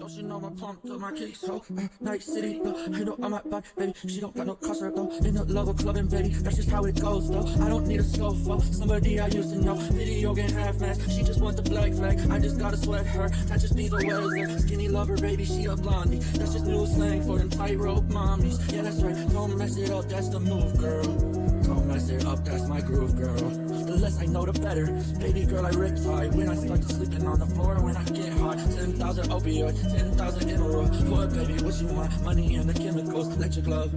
Don't you know I'm pumped up my kicks, ho? Night City, though. You know I'm at back, baby. She don't got no customer, though. In the love of clubbing, baby. That's just how it goes, though. I don't need a scope for somebody I used to know. Video game half-mask. She just want the black flag. I just gotta sweat her. That just be the weather. Skinny lover, baby. She a blondie. That's just new slang for them tightrope mommies. Yeah, that's right. Don't mess it up. That's the move, girl. Don't mess it up. That's my groove, girl. The less I know, the better. Baby girl, I rip high. When I start sleeping on the floor, when I get hot. 10,000 opioids. 10,000 in a row. What, baby, what you want? Money and the chemicals. Let your glove.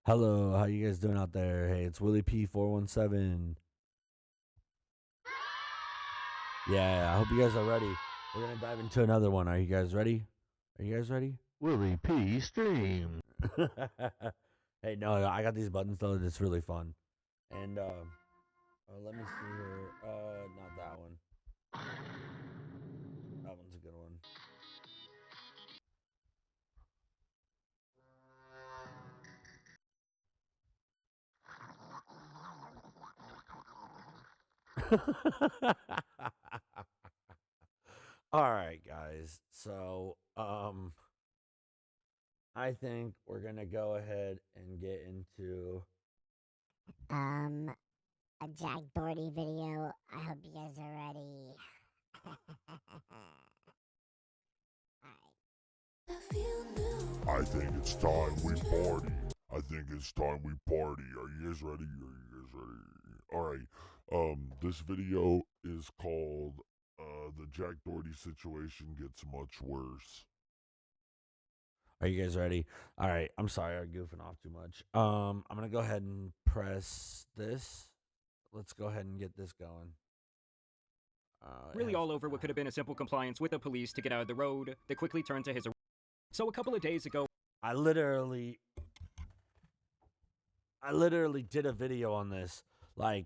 Hello, how you guys doing out there? Hey, it's Willie P417. Yeah, I hope you guys are ready. We're gonna dive into another one. Are you guys ready? Are you guys ready? Willie P stream. Hey, no, I got these buttons though. It's really fun. And let me see here. Not that one. That one's a good one. All right, guys. So, I think we're gonna go ahead and get into a Jack Doherty video. I hope you guys are ready. I think it's time we party. I think it's time we party. Are you guys ready? Alright. This video is called The Jack Doherty Situation Gets Much Worse. Are you guys ready? All right. I'm sorry, I'm goofing off too much. I'm gonna go ahead and press this. Let's go ahead and get this going. Really all over what could have been a simple compliance with the police to get out of the road, they quickly turned to his arrest. So a couple of days ago, I literally did a video on this like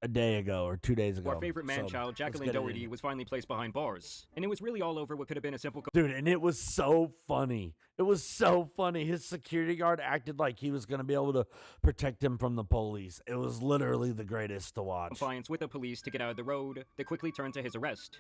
a day ago or 2 days ago. our favorite man-child, Jacqueline Doherty, was finally placed behind bars. And it was really all over what could have been a simple dude, and it was so funny. It was so funny. His security guard acted like he was going to be able to protect him from the police. It was literally the greatest to watch. Compliance with the police to get out of the road, they quickly turned to his arrest.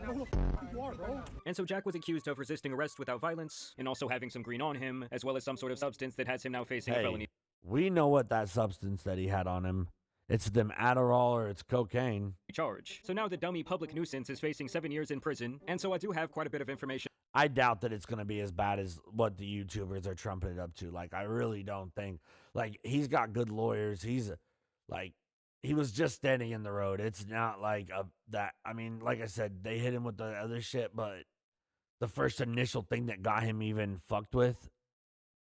And so Jack was accused of resisting arrest without violence, and also having some green on him, as well as some sort of substance that has him now facing a felony we know what that substance that he had on him. It's them Adderall or it's cocaine. charge. So now the dummy public nuisance is facing 7 years in prison, and so I do have quite a bit of information. I doubt that it's going to be as bad as what the YouTubers are trumping it up to. Like, I really don't think. Like, he's got good lawyers. He's, like, he was just standing in the road. It's not like I mean, like I said, they hit him with the other shit, but the first initial thing that got him even fucked with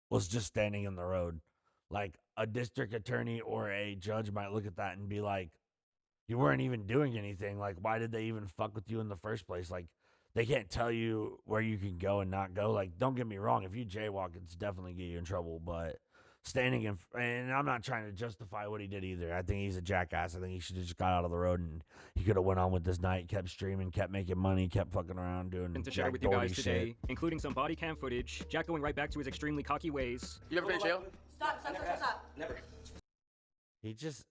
was just standing in the road. Like, a district attorney or a judge might look at that and be like, you weren't even doing anything. Like, why did they even fuck with you in the first place? Like, they can't tell you where you can go and not go. Like, don't get me wrong. If you jaywalk, it's definitely get you in trouble. But standing in, and I'm not trying to justify what he did either. I think he's a jackass. I think he should have just got out of the road and he could have went on with this night, kept streaming, kept making money, kept fucking around doing And to share Jack with you Doherty guys today, shit. including some body cam footage, Jack going right back to his extremely cocky ways. You ever been in jail? Stop. Never. He just,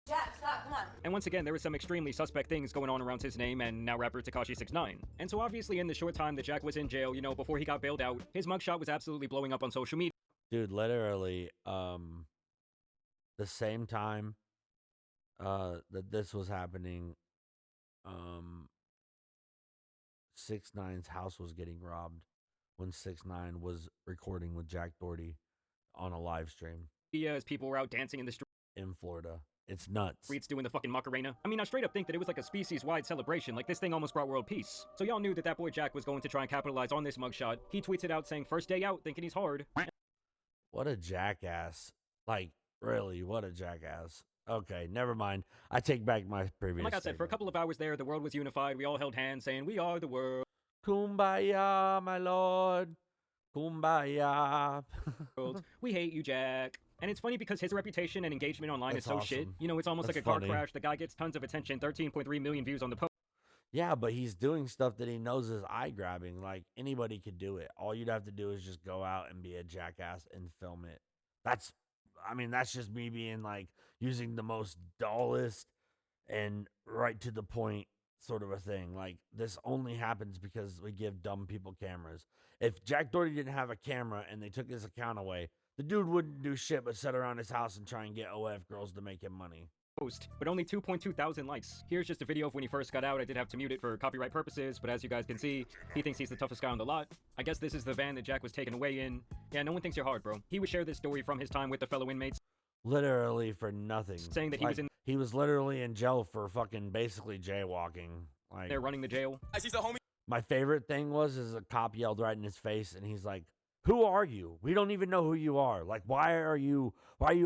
Jack, stop, come on. And once again, there were some extremely suspect things going on around his name and now rapper Tekashi 6ix9ine. And so obviously in the short time that Jack was in jail, you know, before he got bailed out, his mugshot was absolutely blowing up on social media. dude, literally, the same time that this was happening, 6ix9ine's house was getting robbed when 6ix9ine was recording with Jack Doherty on a live stream As people were out dancing in the in Florida. It's nuts. streets doing the fucking Macarena. I mean, I straight up think that it was like a species-wide celebration, like this thing almost brought world peace. So y'all knew that that boy Jack was going to try and capitalize on this mugshot. He tweets it out saying, first day out, thinking he's hard. What a jackass. Like, really, what a jackass. Okay, never mind. I take back my previous Like I said, for a couple of hours there, the world was unified. We all held hands saying, we are the world. Kumbaya, my lord. Kumbaya. We hate you, Jack. And it's funny because his reputation and engagement online That's is so shit. awesome. You know, it's almost That's like a car funny. crash. The guy gets tons of attention, 13.3 million views on the post. Yeah, but he's doing stuff that he knows is eye grabbing. Like anybody could do it. All you'd have to do is just go out and be a jackass and film it. That's just me being like using the most dullest and right to the point sort of a thing. Like this only happens because we give dumb people cameras. If Jack Doherty didn't have a camera and they took his account away, the dude wouldn't do shit but sit around his house and try and get OF girls to make him money. But only 2.2 thousand likes. Here's just a video of when he first got out. I did have to mute it for copyright purposes, but as you guys can see, he thinks he's the toughest guy on the lot. I guess this is the van that Jack was taken away in. Yeah, no one thinks you're hard, bro. He would share this story from his time with the fellow inmates, Literally for nothing. saying that he was in He was literally in jail for fucking basically jaywalking. Like there running the jail. my favorite thing was a cop yelled right in his face and he's like, "Who are you? We don't even know who you are. Like why are you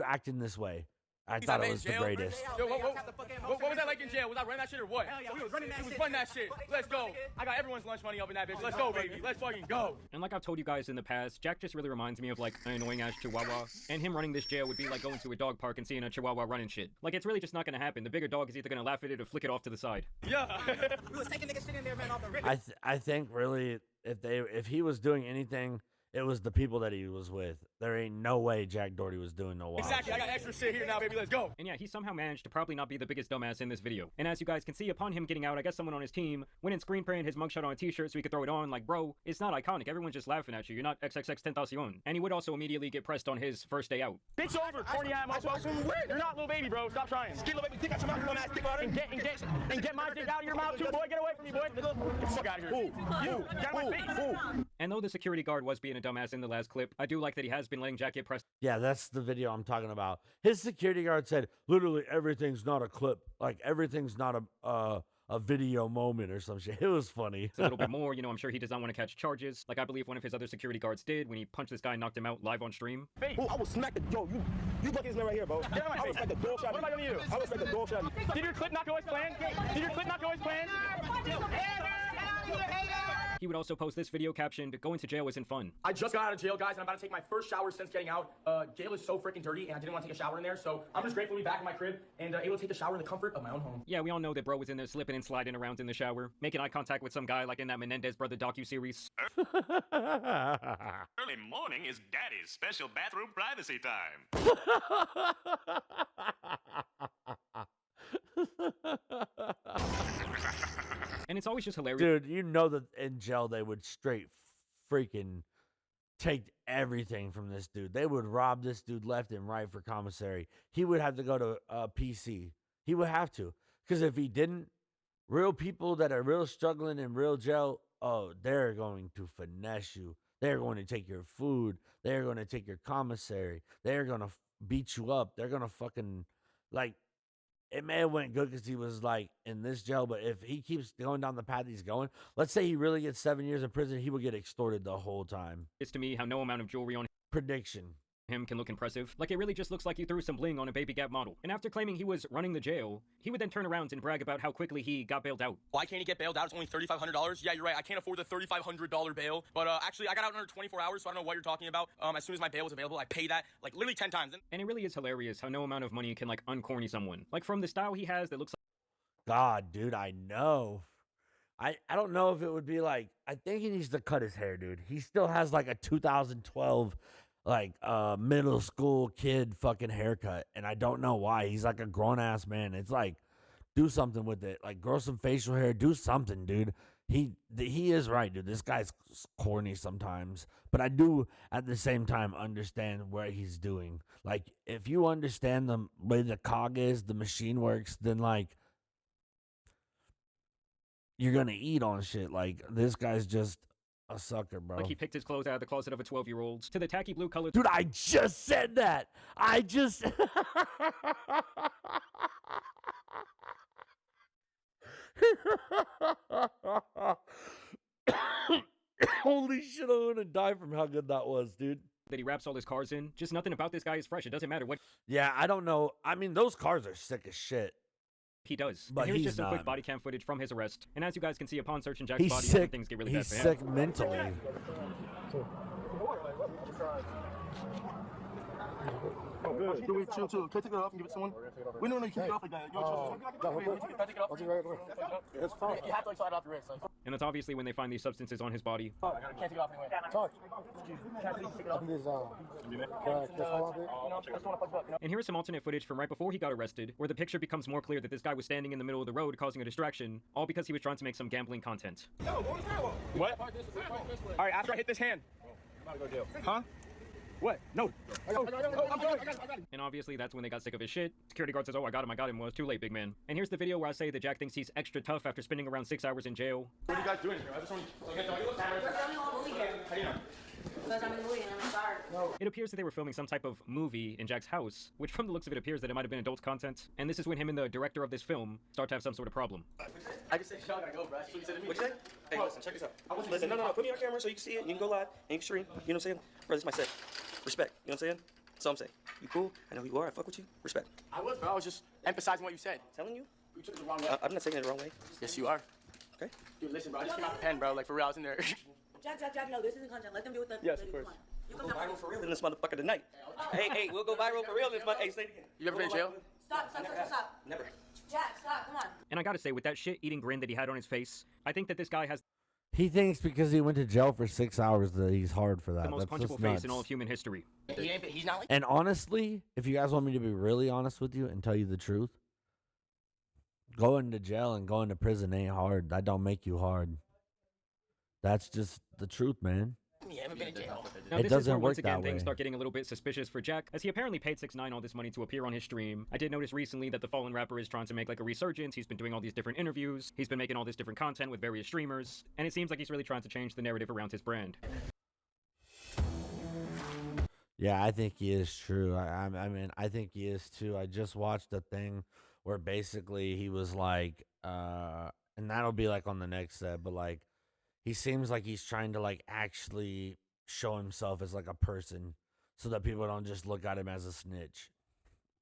acting this way?" I thought it was the greatest. Yo, what was that like in jail? Was I running that shit or what? Hell yeah, we was running that shit. We was running that shit. Let's go. I got everyone's lunch money up in that bitch. Let's go, baby. Let's fucking go. And like I've told you guys in the past, Jack just really reminds me of like an annoying ass chihuahua. And him running this jail would be like going to a dog park and seeing a chihuahua running shit. Like it's really just not gonna happen. The bigger dog is either gonna laugh at it or flick it off to the side. Yeah. We was taking niggas shit in there, man, off the rip. I think really if he was doing anything, it was the people that he was with. There ain't no way Jack Doherty was doing no wild Exactly. I shit. got extra shit here now, baby. Let's go. And yeah, he somehow managed to probably not be the biggest dumbass in this video. And as you guys can see, upon him getting out, I guess someone on his team went and screen printed his mugshot on a t-shirt so he could throw it on. Like, bro, it's not iconic. Everyone's just laughing at you. You're not XXX-Tentacion. And he would also immediately get pressed on his first day out. Bitch over, corny ass motherfucker. You're not little baby, bro. Stop trying. Little baby, think out your mouth, little ass dick water. And get my dick out of your mouth too, boy. Get away from me, boy. Get the fuck out of here. You, get out of my face. And though the security guard was being a dumbass in the last clip, I do like that he has been letting Jack get pressed Yeah, that's the video I'm talking about. His security guard said, literally everything's not a clip. Like everything's not a video moment or some shit. It was funny. a little bit more. You know, I'm sure he does not want to catch charges. Like I believe one of his other security guards did when he punched this guy and knocked him out live on stream. Oh, I will smack the you fucking this man right here, bro. Get out of my face. I will smack the dog shot. What am I gonna do? I will smack the dog shot. Did your clip not go as planned? Did your clip not go as planned? He would also post this video captioned, "Going to jail isn't fun." I just got out of jail, guys, and I'm about to take my first shower since getting out. Jail is so freaking dirty, and I didn't want to take a shower in there, so I'm just grateful to be back in my crib and able to take a shower in the comfort of my own home. Yeah, we all know that bro was in there slipping and sliding around in the shower, making eye contact with some guy like in that Menendez brother docu-series. Early morning is Daddy's special bathroom privacy time. And it's always just hilarious. Dude, you know that in jail they would straight freaking take everything from this dude. They would rob this dude left and right for commissary. He would have to go to PC. He would have to. Because if he didn't, real people that are real struggling in real jail, oh, they're going to finesse you. They're going to take your food. They're going to take your commissary. They're going to beat you up. They're going to fucking, like, it may have went good because he was, like, in this jail, but if he keeps going down the path he's going, let's say he really gets 7 years in prison, he will get extorted the whole time. It's to me how no amount of jewelry on Prediction. him can look impressive. Like it really just looks like you threw some bling on a Baby Gap model. And after claiming he was running the jail, he would then turn around and brag about how quickly he got bailed out. Why can't he get bailed out? It's only $3,500. Yeah, you're right. I can't afford the $3,500 bail. But actually, I got out in under 24 hours, so I don't know what you're talking about. As soon as my bail was available, I paid that like literally 10 times. And it really is hilarious how no amount of money can like uncorny someone. Like from the style he has that looks God, dude, I know. I don't know if it would be like, I think he needs to cut his hair, dude. He still has like a 2012 like middle school kid fucking haircut, and I don't know why. He's like a grown ass man. It's like, do something with it. Like grow some facial hair, do something, dude. He is right, dude. This guy's corny sometimes, but I do at the same time understand what he's doing. Like if you understand the way the cog is, the machine works, then like you're gonna eat on shit. Like this guy's just a sucker, bro. like he picked his clothes out of the closet of a 12-year-old to the tacky blue color. Dude, I just said that. I just holy shit, I'm gonna die from how good that was, dude. That he wraps all his cars in. Just nothing about this guy is fresh. It doesn't matter what Yeah, I don't know. I mean, those cars are sick as shit. he does. But And here's he's just some quick not. body cam footage from his arrest. And as you guys can see upon searching Jack's He's body, sick. things get really bad He's for him. sick mentally. Oh, good. Do it, chill. Can I take it off and give it to someone? We don't know you can't take it off like that. You want to take it off? It's fine. You have to like slide it off your wrist. And that's obviously when they find these substances on his body. I can't take it off anyway. Talk. Can't take it off. And here is some alternate footage from right before he got arrested, where the picture becomes more clear that this guy was standing in the middle of the road causing a distraction, all because he was trying to make some gambling content. What? All right, after I hit this hand. Huh? What? No. I got it. And obviously that's when they got sick of his shit. Security guard says, oh, I got him. Well, it's too late, big man. And here's the video where I say that Jack thinks he's extra tough after spending around 6 hours in jail. What are you guys doing here? I just want to... It appears that they were filming some type of movie in Jack's house, which from the looks of it appears that it might have been adult content. And this is when him and the director of this film start to have some sort of problem. I just said, y'all gotta go, bro. That's what you said to me. What'd you say? Hey, listen, check this out. Listen, no. Put me on camera so you can see it. You can go live and you can stream. You know what I'm saying? Bro, this is my set. Respect. You know what I'm saying? That's all I'm saying. You cool? I know who you are. I fuck with you. Respect. I was just emphasizing what you said. Telling you? You took it the wrong way. I'm not taking it the wrong way. Yes, you are. Okay? Dude, listen, bro. I just came out the pen, bro. Like, for real, I was in there. Jack, no, this isn't content. Let them do what they Yes, of course. We'll go viral for real in this motherfucker tonight. Hey, we'll go viral for real in this motherfucker. Hey, say it again. You ever been in jail? Stop. Never. Jack, stop, come on. And I gotta say, with that shit-eating grin that he had on his face, I think that this guy has He thinks because he went to jail for 6 hours that he's hard for that. the most That's just punchable face nuts. in all of human history. He's not like... And honestly, if you guys want me to be really honest with you and tell you the truth, going to jail and going to prison ain't hard. That don't make you hard. That's just the truth, man. You haven't been in jail. Now, It this is doesn't where, once work again, that things way. start getting a little bit suspicious for Jack, as he apparently paid 6ix9ine all this money to appear on his stream. I did notice recently that the fallen rapper is trying to make like a resurgence. He's been doing all these different interviews. He's been making all this different content with various streamers, and it seems like he's really trying to change the narrative around his brand. Yeah, I think he is true. I mean, I think he is too. I just watched a thing where basically he was like, and that'll be like on the next set, but like, he seems like he's trying to like actually show himself as like a person so that people don't just look at him as a snitch,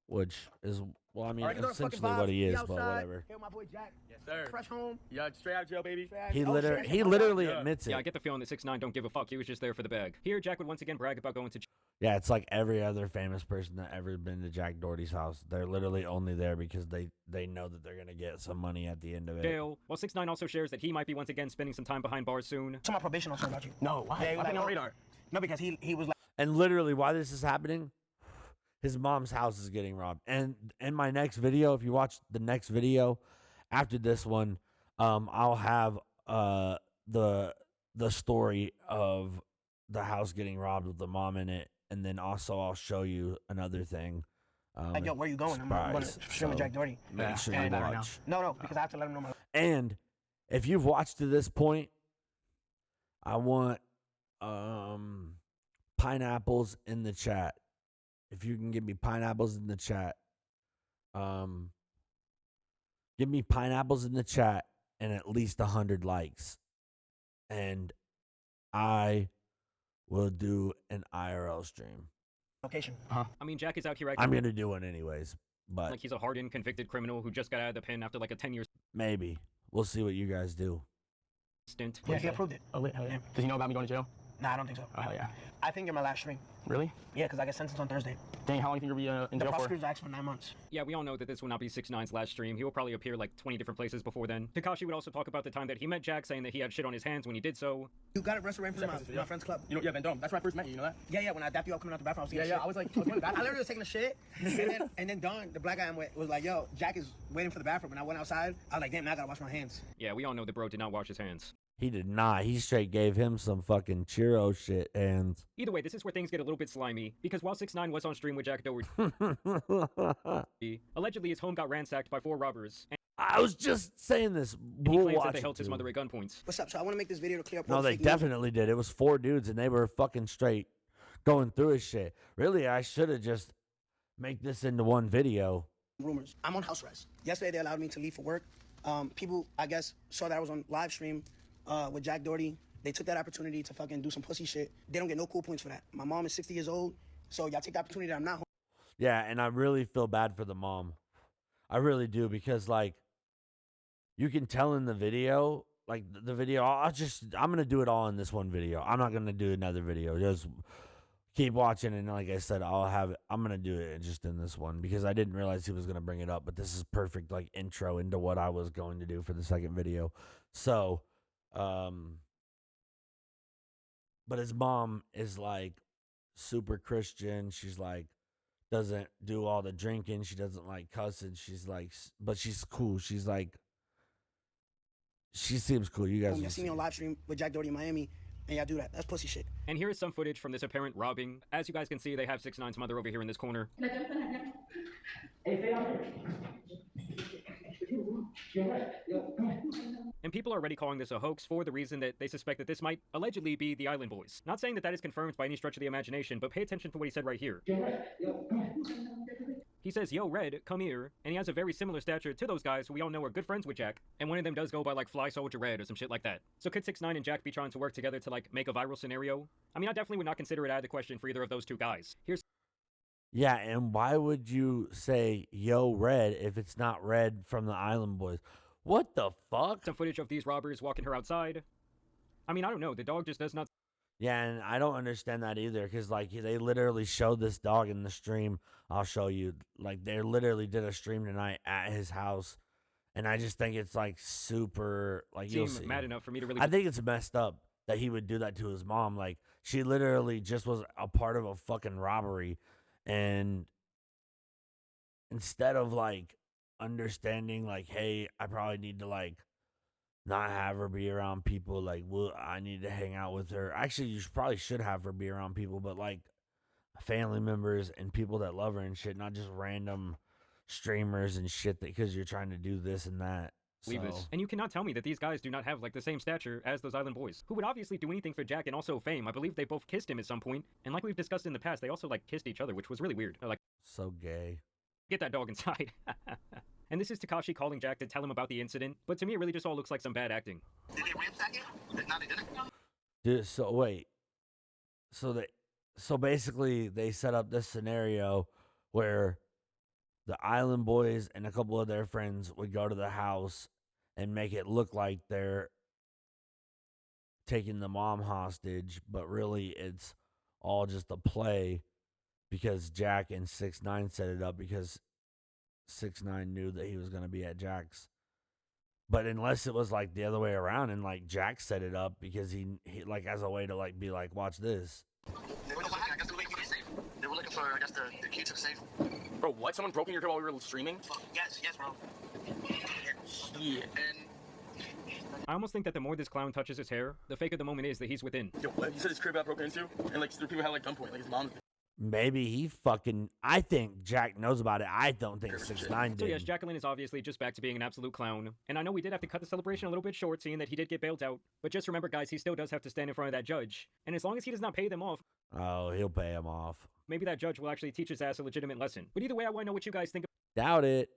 which is, well, I mean, essentially what he is, but whatever. Hey, my boy Jack. Yes, sir. Fresh home. Yeah, straight out of jail, baby. He literally admits Yeah, I it. get the feeling that 6ix9ine don't give a fuck. He was just there for the bag. Here, Jack would once again brag about going to Yeah, it's like every other famous person that ever been to Jack Doherty's house. They're literally only there because they know that they're gonna get some money at the end of it. jail, while 6ix9ine also shares that he might be once again spending some time behind bars soon. So my probation officer about you. No, why? Yeah, I on radar. No, because he was like... And literally, why this is happening, his mom's house is getting robbed. And in my next video, if you watch the next video after this one, I'll have the story of the house getting robbed with the mom in it, and then also I'll show you another thing. Like, yo, where you going? I'm going to stream with Jack Doherty. Make sure you watch. No, because I have to let him know my... And if you've watched to this point, I want pineapples in the chat. If you can give me pineapples in the chat, give me pineapples in the chat and at least 100 likes, and I will do an IRL stream. Location. I mean, Jack is out here acting I'm gonna do one anyways, but like he's a hardened, convicted criminal who just got out of the pen after like a 10-year maybe we'll see what you guys do. stint. Yeah, he approved it. Oh, hell yeah. Does he know about me going to jail? Nah, I don't think so. Oh, hell yeah. I think you're my last stream. Really? Yeah, because I get sentenced on Thursday. Dang, how long do you think you'll be in jail for? The prosecutors asked for 9 months. Yeah, we all know that this will not be 6ix9ine's last stream. He will probably appear like 20 different places before then. Tekashi would also talk about the time that he met Jack, saying that he had shit on his hands when he did so. You got arrested right in front of my friend's club. You know, yeah, Vendome. That's where I first met you, you know that? Yeah, when I dapped you out coming out the bathroom, I was taking shit. I was like, I literally was taking a shit, and then Don, the black guy I'm with, was like, yo, Jack is waiting for the bathroom, and I went outside. I was like, damn, now I gotta wash my hands. Yeah, we all know that bro did not wash his hands. He did not. He straight gave him some fucking churro shit, and Either way, this is where things get a little bit slimy, because while 6ix9ine was on stream with Jack Doherty, allegedly his home got ransacked by 4 robbers, and I was just saying this. he We'll claims that watch they it held his too. mother at gunpoint. What's up? So I want to make this video to clear up all No, the they fake news. definitely did. It was 4 dudes, and they were fucking straight going through his shit. Really, I should have just make this into one video. Rumors. I'm on house arrest. Yesterday they allowed me to leave for work. People, I guess, saw that I was on live stream with Jack Doherty. They took that opportunity to fucking do some pussy shit. They don't get no cool points for that. My mom is 60 years old, so y'all take the opportunity that I'm not home. Yeah, and I really feel bad for the mom. I really do, because like you can tell in the video, like the video, I'm gonna do it all in this one video. I'm not gonna do another video. Just keep watching, and like I said, I'm gonna do it just in this one because I didn't realize he was gonna bring it up, but this is perfect like intro into what I was going to do for the second video. So, but his mom is like super Christian. She's like doesn't do all the drinking. She doesn't like cussing. She's like, but she's cool. She's like, she seems cool. You guys You see me on live stream with Jack Doherty in Miami, and y'all do that. That's pussy shit. And here is some footage from this apparent robbing. As you guys can see, they have 6ix9ine's mother over here in this corner. And people are already calling this a hoax for the reason that they suspect that this might allegedly be the Island Boys. Not saying that that is confirmed by any stretch of the imagination, but pay attention to what he said right here. He says, "Yo, Red, come here," and he has a very similar stature to those guys who we all know are good friends with Jack, and one of them does go by like Fly Soldier Red or some shit like that. So could 6ix9ine and Jack be trying to work together to like make a viral scenario? I mean, I definitely would not consider it out of the question for either of those two guys. Yeah, and why would you say Yo Red if it's not Red from the Island Boys? What the fuck? Some footage of these robbers walking her outside. I mean, I don't know. The dog just does not. Yeah, and I don't understand that either because, like, they literally showed this dog in the stream. I'll show you. Like, they literally did a stream tonight at his house, and I just think it's, like, super, like, you'll see. Mad enough for me to really. I think it's messed up that he would do that to his mom. Like, she literally just was a part of a fucking robbery, and instead of, like, understanding, like, hey, I probably need to, like, not have her be around people, like, well, I need to hang out with her. Actually, you probably should have her be around people, but, like, family members and people that love her and shit, not just random streamers and shit because you're trying to do this and that. Leave this. And you cannot tell me that these guys do not have, like, the same stature as those Island Boys, who would obviously do anything for Jack and also fame. I believe they both kissed him at some point, and like we've discussed in the past, they also, like, kissed each other, which was really weird. They're like, so gay. Get that dog inside. And this is Tekashi calling Jack to tell him about the incident, but to me it really just all looks like some bad acting. Did they ransack it? No, they didn't. Dude, so wait. So basically they set up this scenario where the Island Boys and a couple of their friends would go to the house and make it look like they're taking the mom hostage, but really it's all just a play because Jack and 6ix9ine set it up because 6ix9ine knew that he was going to be at Jack's. But unless it was like the other way around and like Jack set it up because he like as a way to like be like, watch this. They were looking for, I guess, the key to the safe. Bro, what? Someone broke in your crib while we were streaming? Yes, bro. Yeah. And I almost think that the more this clown touches his hair, the faker the moment is that he's within. Yo, what? You said his crib got broken into? And like three people had like gunpoint, like his mom's. Maybe he fucking. I think Jack knows about it. I don't think 6ix9ine did. So yes, Jacqueline is obviously just back to being an absolute clown. And I know we did have to cut the celebration a little bit short, seeing that he did get bailed out. But just remember, guys, he still does have to stand in front of that judge. And as long as he does not pay them off, oh, he'll pay him off. Maybe that judge will actually teach his ass a legitimate lesson. But either way, I want to know what you guys think Doubt it.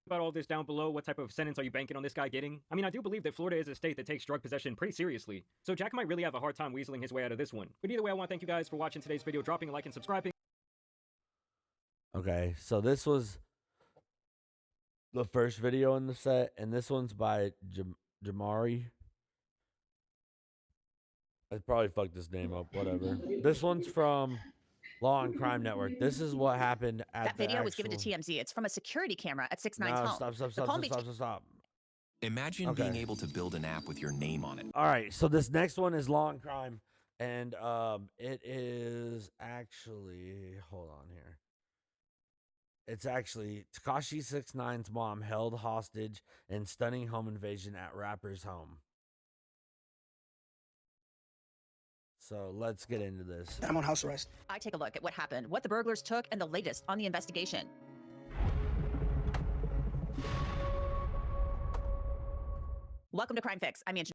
about all this down below. What type of sentence are you banking on this guy getting? I mean, I do believe that Florida is a state that takes drug possession pretty seriously. So Jack might really have a hard time weaseling his way out of this one. But either way, I want to thank you guys for watching today's video, dropping a like and subscribing. Okay, so this was the first video in the set, and this one's by Jamari. I probably fucked this name up, whatever. This one's from Law and Crime Network. This is what happened at that video was given to TMZ. It's from a security camera at 6ix9ine's home. Stop. Imagine being able to build an app with your name on it. All right, so this next one is Law and Crime, and it is actually, hold on here. It's actually Tekashi 6ix9ine's mom held hostage in stunning home invasion at rapper's home. So let's get into this. I'm on house arrest. I take a look at what happened, what the burglars took, and the latest on the investigation. Welcome to Crime Fix. I'm Angela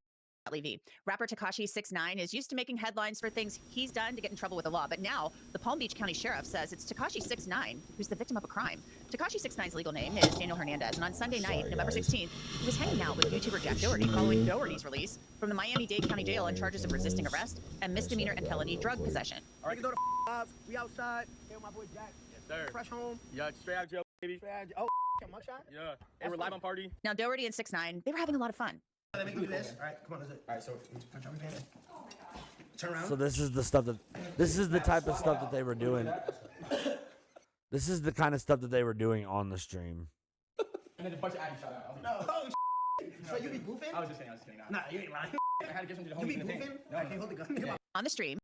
Levy. Rapper Tekashi 6ix9ine is used to making headlines for things he's done to get in trouble with the law, but now the Palm Beach County Sheriff says it's Tekashi 6ix9ine who's the victim of a crime. Tekashi 6ix9ine's legal name is Daniel Hernandez, and on Sunday night, November 16th, he was hanging out with YouTuber Jack Doherty following Doherty's release from the Miami-Dade County Jail on charges of resisting arrest and misdemeanor and felony drug possession. All right, go to live. We outside. Hey, my boy Jack. Yes, sir. Fresh home. Yeah, straight out of jail, baby. Straight out of jail. Oh, mugshot? Yeah. Hey, we're live on party. Now, Doherty and 6ix9ine, they were having a lot of fun. Let me do this. All right, come on, let's do it. All right, so, Turn around. So this is the stuff that, this is the type of stuff that they were doing. This is the kind of stuff that they were doing on the stream. And then a bunch of addies shot out. No, so you be goofing? I was just kidding. Nah, you ain't lying. I had to give some to the You homies be in the thing. goofing? No, I can't hold the gun. On the stream,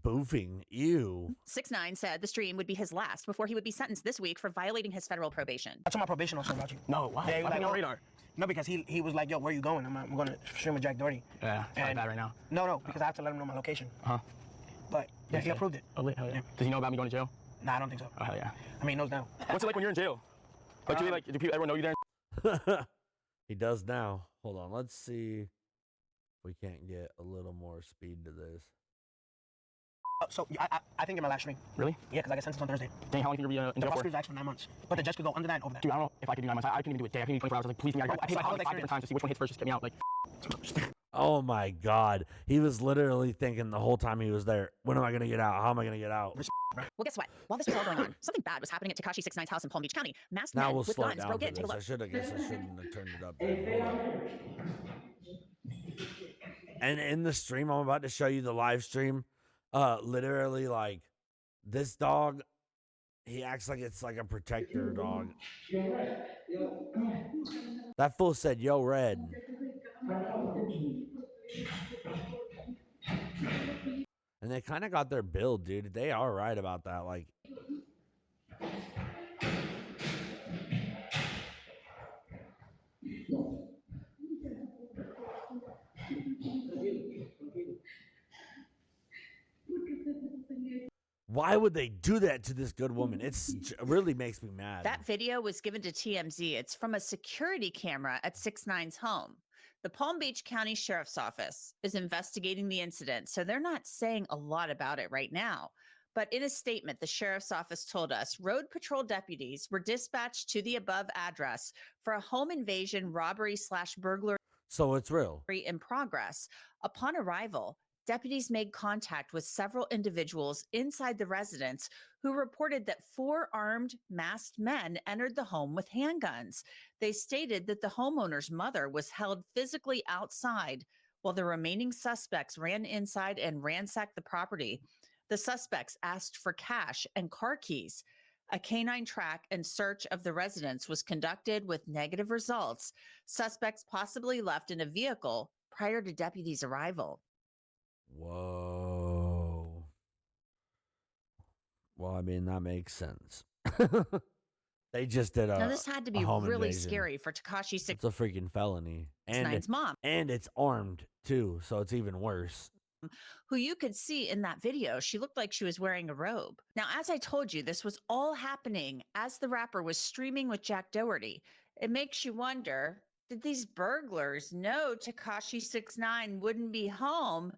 Boofing. Ew. 6ix9ine said the stream would be his last before he would be sentenced this week for violating his federal probation. I told my probation officer about you. No, why? Yeah, he was Why like, on oh. radar? No, because he was like, yo, where are you going? I'm going to stream with Jack Doherty. Yeah, it's not bad right now. No, because I have to let him know my location. Huh? But yeah, he approved it. Oh, lit, hell yeah. Does he know about me going to jail? Nah, I don't think so. Oh, hell yeah. I mean, he knows now. What's it like when you're in jail? Like, do people, everyone know you there? He does now. Hold on. Let's see if we can't get a little more speed to this. So I think in my last stream. Really? Yeah, because I got sentenced on Thursday. Dang, how long can you be in The jail for? prosecutor's asked for 9 months. But the judge could go under that and over that. Dude, I don't know if I could do 9 months. I couldn't even do it. Day. I couldn't do 24 hours. I was like, please, I paid like 5 different times to see which one hits first. Just get me out. Like, Oh my God. He was literally thinking the whole time he was there, when am I going to get out? How am I going to get out? Well, guess what? While this was all going on, something bad was happening at Tekashi 6ix9ine's house in Palm Beach County. Masked Now men we'll with slow it guns down broke for in. Take a this. look. I guess I shouldn't have turned it up. Then. Hold on. And in the stream, I'm about to show you the live stream. Literally, like, this dog, he acts like it's like a protector dog. That fool said, yo, Red. And they kind of got their build, dude. They are right about that. Like, why would they do that to this good woman? It really makes me mad. That video was given to TMZ. It's from a security camera at 6ix9ine's home. The Palm Beach County Sheriff's Office is investigating the incident, so they're not saying a lot about it right now. But in a statement, the Sheriff's Office told us road patrol deputies were dispatched to the above address for a home invasion, robbery/burglary So it's real. in progress. Upon arrival, deputies made contact with several individuals inside the residence who reported that 4 armed, masked men entered the home with handguns. They stated that the homeowner's mother was held physically outside while the remaining suspects ran inside and ransacked the property. The suspects asked for cash and car keys. A canine track and search of the residence was conducted with negative results. Suspects possibly left in a vehicle prior to deputies' arrival. Whoa. Well, I mean, that makes sense. They just did a Now, this had to be home really invasion. scary for Tekashi It's a freaking felony. And 6ix9ine's mom, and it's armed too, so it's even worse. who you could see in that video. She looked like she was wearing a robe. Now, as I told you, this was all happening as the rapper was streaming with Jack Doherty. It makes you wonder, did these burglars know Tekashi 6ix9ine wouldn't be home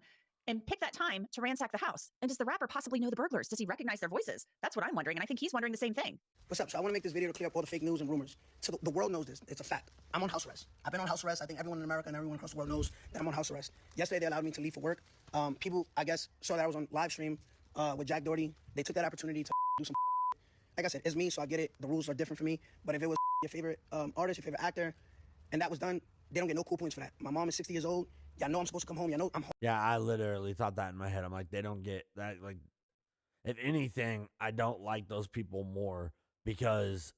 and pick that time to ransack the house? And does the rapper possibly know the burglars? Does he recognize their voices? That's what I'm wondering, and I think he's wondering the same thing. What's up? So I want to make this video to clear up all the fake news and rumors. So the world knows this. It's a fact. I'm on house arrest. I've been on house arrest. I think everyone in America and everyone across the world knows that I'm on house arrest. Yesterday, they allowed me to leave for work. People, I guess, saw that I was on live stream with Jack Doherty. They took that opportunity to do some like I said, it's me, so I get it. The rules are different for me. But if it was your favorite artist, your favorite actor, and that was done, they don't get no cool points for that. My mom is 60 years old. Y'all know I'm supposed to come home. Y'all know I'm home. Yeah, I literally thought that in my head. I'm like, they don't get that. Like, if anything, I don't like those people more because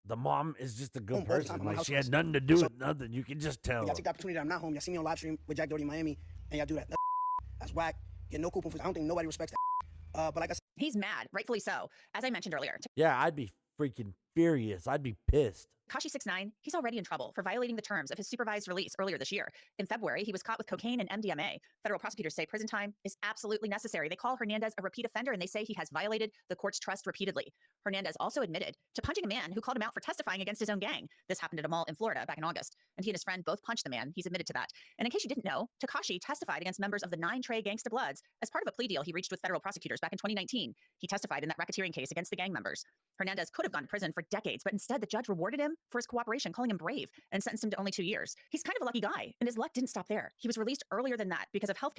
the mom is just a good person. Like, she had nothing to do with nothing. You can just tell. Y'all take the opportunity that I'm not home. Y'all see me on live stream with Jack Doherty in Miami, and y'all do that. That's whack. Get no cool points. I don't think nobody respects that. But like I said, He's mad, rightfully so. As I mentioned earlier, Yeah, I'd be freaking furious. I'd be pissed. Tekashi 6ix9ine, he's already in trouble for violating the terms of his supervised release earlier this year. In February, he was caught with cocaine and MDMA. Federal prosecutors say prison time is absolutely necessary. They call Hernandez a repeat offender, and they say he has violated the court's trust repeatedly. Hernandez also admitted to punching a man who called him out for testifying against his own gang. This happened at a mall in Florida back in August, and he and his friend both punched the man. He's admitted to that. And in case you didn't know, Tekashi testified against members of the 9 Trey Gangsta Bloods as part of a plea deal he reached with federal prosecutors back in 2019. He testified in that racketeering case against the gang members. Hernandez could have gone to prison for decades, but instead the judge rewarded him for his cooperation, calling him brave, and sentenced him to only 2 years. He's kind of a lucky guy, and his luck didn't stop there. He was released earlier than that because of health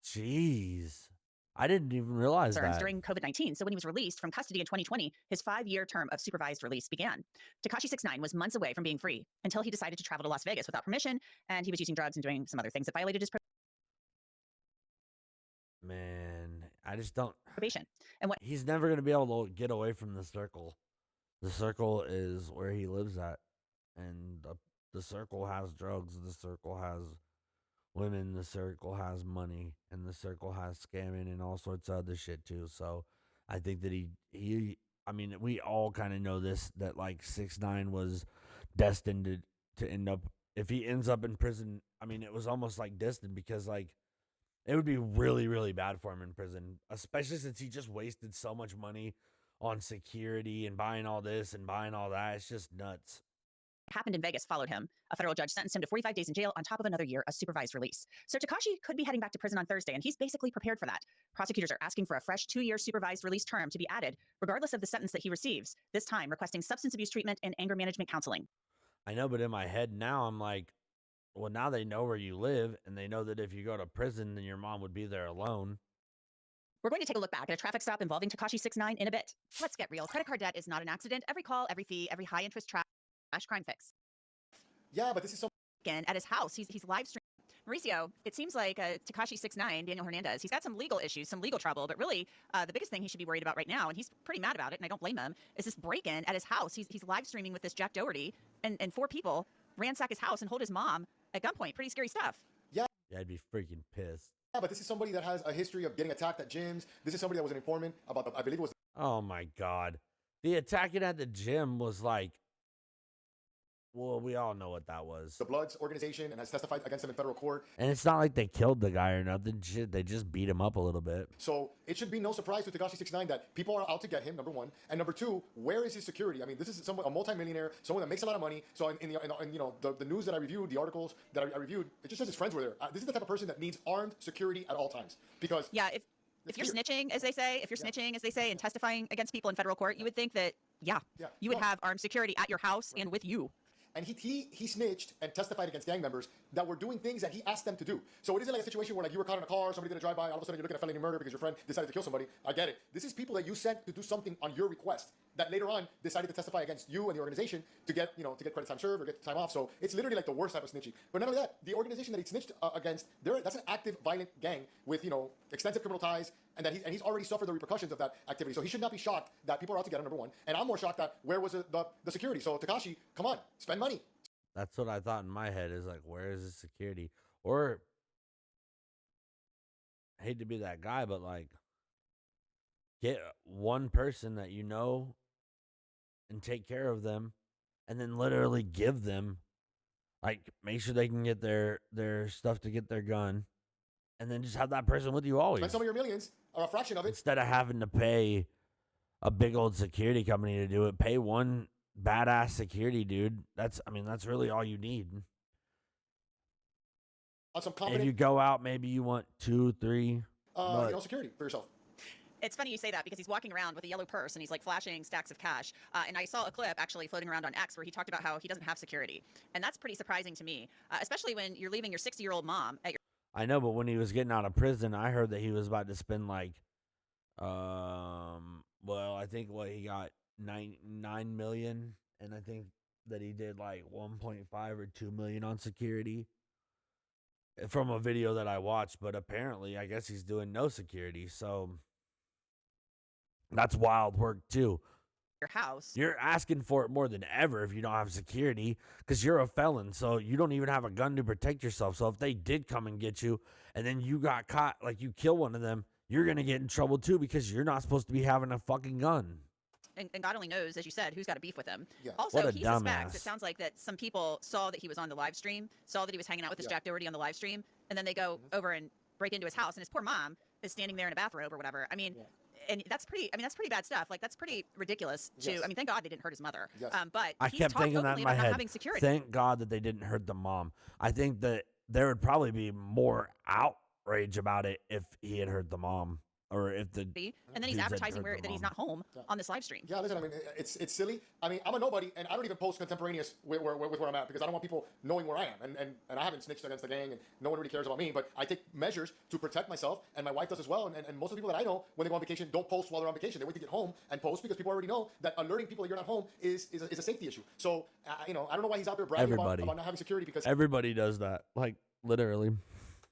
Jeez. I didn't even realize concerns that. during COVID-19. So when he was released from custody in 2020, his 5-year term of supervised release began. Tekashi 6ix9ine was months away from being free until he decided to travel to Las Vegas without permission, and he was using drugs and doing some other things that violated his Man, I just don't. Probation. And what He's never going to be able to get away from the circle. The circle is where he lives at. And the circle has drugs. The circle has women. The circle has money. And the circle has scamming and all sorts of other shit too. So I think that I mean, we all kind of know this, that like 6ix9ine was destined to end up, if he ends up in prison, I mean, it was almost like destined because like, it would be really, really bad for him in prison, especially since he just wasted so much money on security and buying all this and buying all that. It's just nuts. happened in Vegas followed him. A federal judge sentenced him to 45 days in jail on top of another year of supervised release. So Tekashi could be heading back to prison on Thursday, and he's basically prepared for that. Prosecutors are asking for a fresh 2-year supervised release term to be added, regardless of the sentence that he receives, this time requesting substance abuse treatment and anger management counseling. I know, but in my head now, I'm like, well, now they know where you live, and they know that if you go to prison, then your mom would be there alone. We're going to take a look back at a traffic stop involving Tekashi 6ix9ine in a bit. Let's get real. Credit card debt is not an accident. Every call, every fee, every high-interest trash crime fix. Yeah, but this is so... Again, at his house, he's live streaming. Mauricio, it seems like Tekashi 6ix9ine, Daniel Hernandez, he's got some legal issues, some legal trouble, but really the biggest thing he should be worried about right now, and he's pretty mad about it, and I don't blame him, is this break-in at his house. He's live streaming with this Jack Doherty, and 4 people ransack his house and hold his mom at gunpoint. Pretty scary stuff. Yeah, I'd be freaking pissed. Yeah, but this is somebody that has a history of getting attacked at gyms. This is somebody that was an informant about, I believe it was... Oh my God. The attacking at the gym was like, well, we all know what that was. The Bloods organization, and has testified against him in federal court. And it's not like they killed the guy or nothing. Shit, they just beat him up a little bit. So it should be no surprise to Tekashi 6ix9ine that people are out to get him, number one. And number two, where is his security? I mean, this is a multimillionaire, someone that makes a lot of money. So in the news that I reviewed, the articles that I reviewed, it just says his friends were there. This is the type of person that needs armed security at all times. Because... Yeah, if you're snitching, as they say, and testifying against people in federal court, you would think that, you would have armed security at your house and with you. And he snitched and testified against gang members that were doing things that he asked them to do. So it isn't like a situation where like you were caught in a car, somebody did a drive-by, all of a sudden you're looking at felony murder because your friend decided to kill somebody. I get it. This is people that you sent to do something on your request that later on decided to testify against you and the organization to get credit time served or get time off. So it's literally like the worst type of snitching. But not only that, the organization that he snitched against, that's an active violent gang with extensive criminal ties, and he's already suffered the repercussions of that activity. So he should not be shocked that people are out to get him, number one. And I'm more shocked that where was the security? So Tekashi, come on, spend money. That's what I thought in my head, is like, where is the security? Or, I hate to be that guy, but like, get one person that you know and take care of them, and then literally give them, like, make sure they can get their stuff to get their gun, and then just have that person with you always. Spend some of your millions, or a fraction of it. Instead of having to pay a big old security company to do it, pay one badass security dude. That's really all you need. On some confident, if you go out, maybe you want 2, 3 security for yourself. It's funny you say that because he's walking around with a yellow purse and he's like flashing stacks of cash. And I saw a clip actually floating around on X where he talked about how he doesn't have security. And that's pretty surprising to me, especially when you're leaving your 60-year-old mom at your... I know, but when he was getting out of prison, I heard that he was about to spend like, I think he got 9 million, and I think that he did like 1.5 or 2 million on security from a video that I watched. But apparently, I guess he's doing no security, so that's wild work too. Your house. You're asking for it more than ever if you don't have security, because you're a felon, so you don't even have a gun to protect yourself. So if they did come and get you, and then you got caught, like you kill one of them, you're gonna get in trouble too, because you're not supposed to be having a fucking gun. And God only knows, as you said, who's got a beef with him. Yeah. Also, he suspects, it sounds like that some people saw that he was on the live stream, saw that he was hanging out with this Jack Doherty on the live stream, and then they go over and break into his house, and his poor mom is standing there in a bathrobe or whatever. I mean, and that's pretty bad stuff. Like, that's pretty ridiculous to, I mean, thank God they didn't hurt his mother. Yes. But I kept thinking that in my head. Thank God that they didn't hurt the mom. I think that there would probably be more outrage about it if he had hurt the mom. Or if the and then he's advertising that he's not home on this live stream. Yeah, listen, I mean, it's silly. I mean, I'm a nobody, and I don't even post contemporaneous with where I'm at, because I don't want people knowing where I am. And I haven't snitched against the gang, and no one really cares about me. But I take measures to protect myself, and my wife does as well. And most of the people that I know, when they go on vacation, don't post while they're on vacation. They wait to get home and post, because people already know that alerting people that you're not home is a safety issue. So, I don't know why he's out there bragging about not having security, because everybody does that, like literally.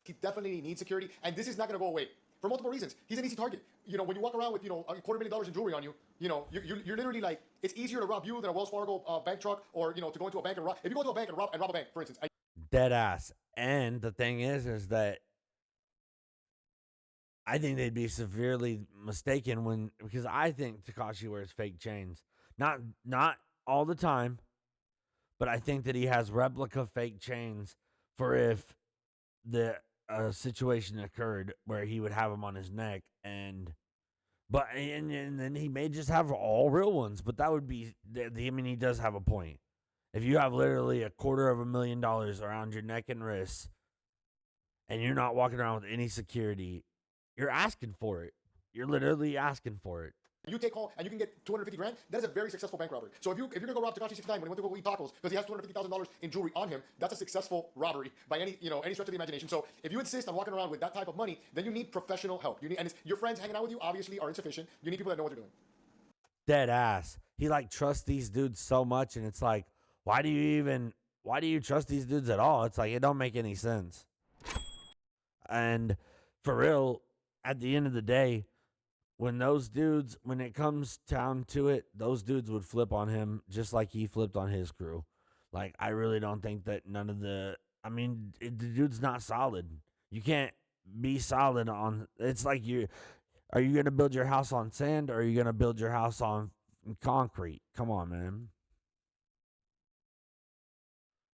He definitely needs security, and this is not going to go away. for multiple reasons. He's an easy target. You know, when you walk around with, you know, $250,000 in jewelry on you, you know, you're literally like, it's easier to rob you than a Wells Fargo bank truck, or, you know, to go into a bank and rob. If you go into a bank and rob a bank, for instance. Dead ass. And the thing is that I think they'd be severely mistaken because I think Tekashi wears fake chains. Not all the time, but I think that he has replica fake chains for if the situation occurred where he would have them on his neck, and then he may just have all real ones, but that would be, I mean, he does have a point. If you have literally $250,000 around your neck and wrists, and you're not walking around with any security, you're asking for it. You're literally asking for it. You take home and you can get $250,000. That is a very successful bank robbery. So if you're gonna go rob Tekashi 6ix9ine when he went to go eat tacos because he has $250,000 in jewelry on him, that's a successful robbery by any stretch of the imagination. So if you insist on walking around with that type of money, then you need professional help. And your friends hanging out with you obviously are insufficient. You need people that know what they're doing. Dead ass. He like trusts these dudes so much, and it's like, why do you trust these dudes at all? It's like, it don't make any sense. And for real, at the end of the day, when it comes down to it, those dudes would flip on him just like he flipped on his crew. Like, I really don't think that the dude's not solid. You can't be solid on, it's like are you going to build your house on sand, or are you going to build your house on concrete? Come on, man.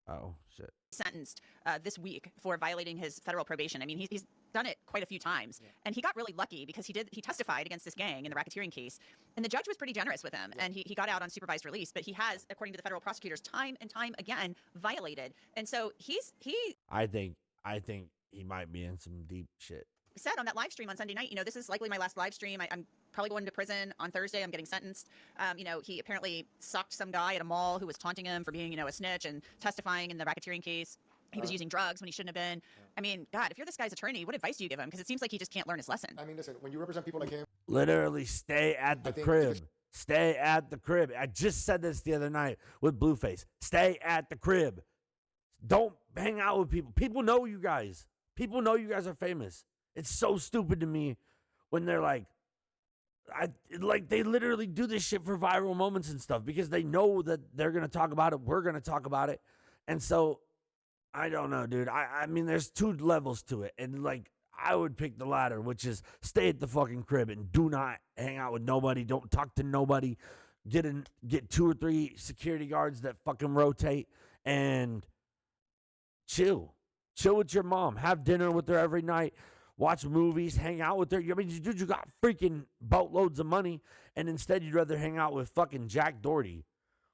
Oh, shit. Sentenced this week for violating his federal probation. I mean, he's done it quite a few times, and he got really lucky because he testified against this gang in the racketeering case, and the judge was pretty generous with him, and he got out on supervised release. But he has, according to the federal prosecutors, time and time again violated, and so he. I think he might be in some deep shit. Said on that live stream on Sunday night, you know, this is likely my last live stream. I'm probably going to prison on Thursday. I'm getting sentenced. You know, he apparently socked some guy at a mall who was taunting him for being, you know, a snitch and testifying in the racketeering case. He was using drugs when he shouldn't have been. I mean, God, if you're this guy's attorney, what advice do you give him? Because it seems like he just can't learn his lesson. I mean, listen, when you represent people like him, literally stay at the crib. Stay at the crib. I just said this the other night with Blueface. Stay at the crib. Don't hang out with people. People know you guys. People know you guys are famous. It's so stupid to me when they're like, they literally do this shit for viral moments and stuff because they know that they're going to talk about it. We're going to talk about it. And so, I don't know, dude. I mean, there's two levels to it. And, like, I would pick the latter, which is stay at the fucking crib and do not hang out with nobody. Don't talk to nobody. Get 2 or 3 security guards that fucking rotate and chill. Chill with your mom. Have dinner with her every night. Watch movies, hang out with her. I mean, dude, you got freaking boatloads of money, and instead you'd rather hang out with fucking Jack Doherty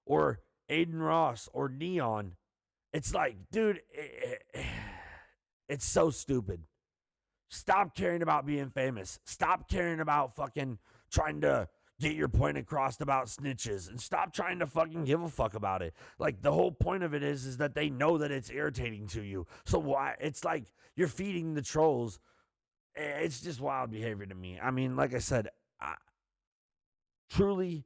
or Aiden Ross or Neon. It's like, dude, it's so stupid. Stop caring about being famous. Stop caring about fucking trying to get your point across about snitches, and stop trying to fucking give a fuck about it. Like, the whole point of it is that they know that it's irritating to you. So why? It's like you're feeding the trolls. It's just wild behavior to me. I mean, like I said, truly,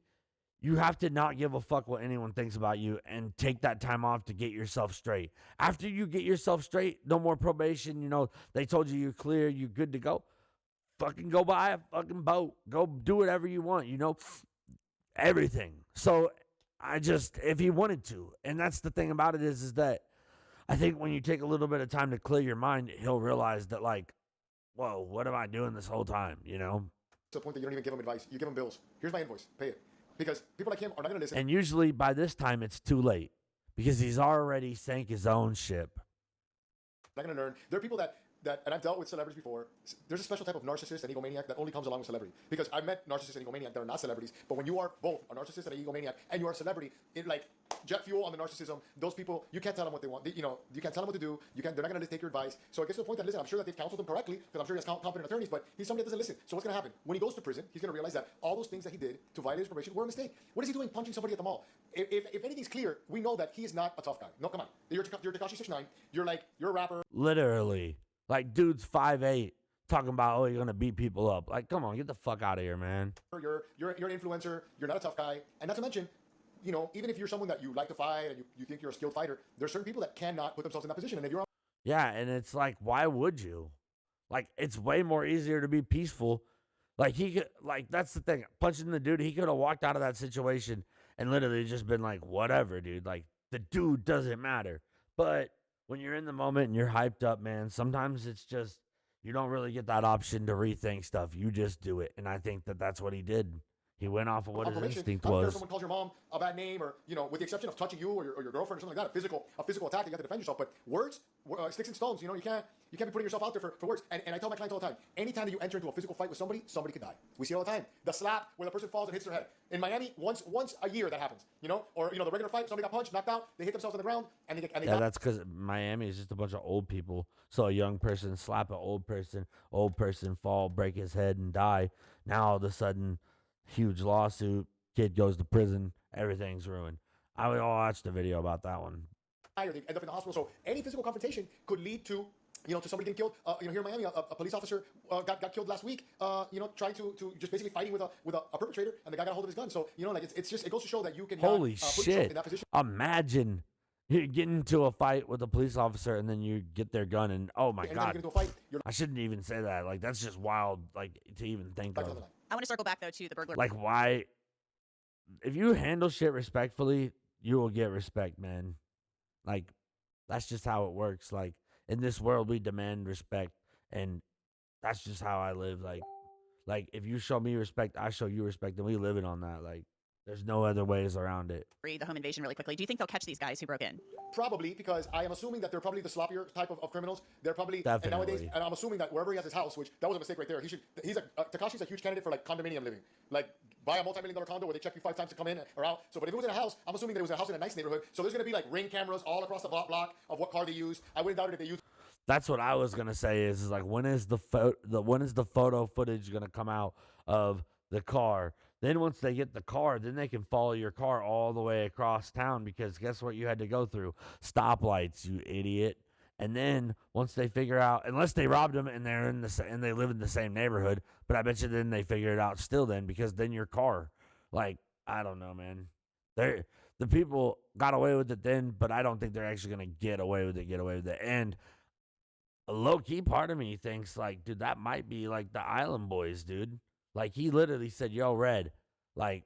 you have to not give a fuck what anyone thinks about you and take that time off to get yourself straight. After you get yourself straight, no more probation. You know, they told you you're clear, you're good to go. Fucking go buy a fucking boat. Go do whatever you want, you know, everything. So if he wanted to, and that's the thing about it is that I think when you take a little bit of time to clear your mind, he'll realize that, like, whoa, what am I doing this whole time, you know? To the point that you don't even give him advice. You give him bills. Here's my invoice. Pay it. Because people like him are not going to listen. And usually by this time, it's too late because he's already sank his own ship. Not going to learn. There are people that, and I've dealt with celebrities before. There's a special type of narcissist and egomaniac that only comes along with celebrity. Because I've met narcissists and egomaniac that are not celebrities. But when you are both a narcissist and an egomaniac and you are a celebrity, it like jet fuel on the narcissism. Those people, you can't tell them what they want. You can't tell them what to do. They're not going to take your advice. So it gets to the point that, listen, I'm sure that they've counseled him correctly because I'm sure he has competent attorneys, but he's somebody that doesn't listen. So what's going to happen? When he goes to prison, he's going to realize that all those things that he did to violate his probation were a mistake. What is he doing punching somebody at the mall? If anything's clear, we know that he is not a tough guy. No, come on. You're Tekashi 6ix9ine. You're a rapper. Literally. Like, dude's 5'8", talking about, oh, you're going to beat people up. Like, come on, get the fuck out of here, man. You're an influencer. You're not a tough guy. And not to mention, you know, even if you're someone that you like to fight and you think you're a skilled fighter, there's certain people that cannot put themselves in that position. And if you're yeah, and it's like, why would you? Like, it's way more easier to be peaceful. Like, he could, like, that's the thing. Punching the dude, he could have walked out of that situation and literally just been like, whatever, dude. Like, the dude doesn't matter. But when you're in the moment and you're hyped up, man, sometimes it's just, you don't really get that option to rethink stuff. You just do it. And I think that that's what he did. He went off of what his instinct I don't care if was. someone calls your mom a bad name, or with the exception of touching you or your girlfriend or something like that, a physical attack, you have to defend yourself. But words, sticks and stones. You can't be putting yourself out there for words. And I tell my clients all the time, anytime that you enter into a physical fight with somebody could die. We see it all the time. The slap where the person falls and hits their head. In Miami, once a year that happens. Or the regular fight, somebody got punched, knocked out, they hit themselves on the ground, and they Yeah, that's because Miami is just a bunch of old people. So a young person slap an old person fall, break his head, and die. Now all of a sudden, huge lawsuit, kid goes to prison, everything's ruined. I watched a video about that one. Or they end up in the hospital. So any physical confrontation could lead to to somebody getting killed. Here in Miami, a police officer got killed last week. Trying to just basically fighting with a perpetrator, and the guy got a hold of his gun. So it's just, it goes to show that you can Holy put yourself shit! in that position. Imagine you get into a fight with a police officer, and then you get their gun, and oh my Anytime you god, get into a fight, I shouldn't even say that. Like, that's just wild. Like, to even think of. I want to circle back though to the burglar. Like, why? If you handle shit respectfully, you will get respect, man. Like, that's just how it works. Like, in this world, we demand respect, and that's just how I live. Like if you show me respect, I show you respect, and we live it on that. Like, there's no other ways around it. The home invasion really quickly. Do you think they'll catch these guys who broke in? Probably, because I am assuming that they're probably the sloppier type of criminals. They're probably Definitely. And nowadays, and I'm assuming that wherever he has his house, which that was a mistake right there. Tekashi's a huge candidate for like condominium living. Like, buy a multi-million-dollar condo where they check you 5 times to come in or out. So, but if it was in a house, I'm assuming that it was a house in a nice neighborhood. So there's gonna be like ring cameras all across the block of what car they use. I wouldn't doubt it if they use. That's what I was gonna say. Is like, when is the photo footage gonna come out of the car? Then once they get the car, then they can follow your car all the way across town, because guess what you had to go through? Stoplights, you idiot. And then once they figure out, unless they robbed them and they're and they live in the same neighborhood, but I bet you then they figure it out still then, because then your car, like, I don't know, man. The people got away with it then, but I don't think they're actually gonna get away with it. And a low-key part of me thinks, like, dude, that might be like the Island Boys, dude. Like, he literally said, yo, Red, like,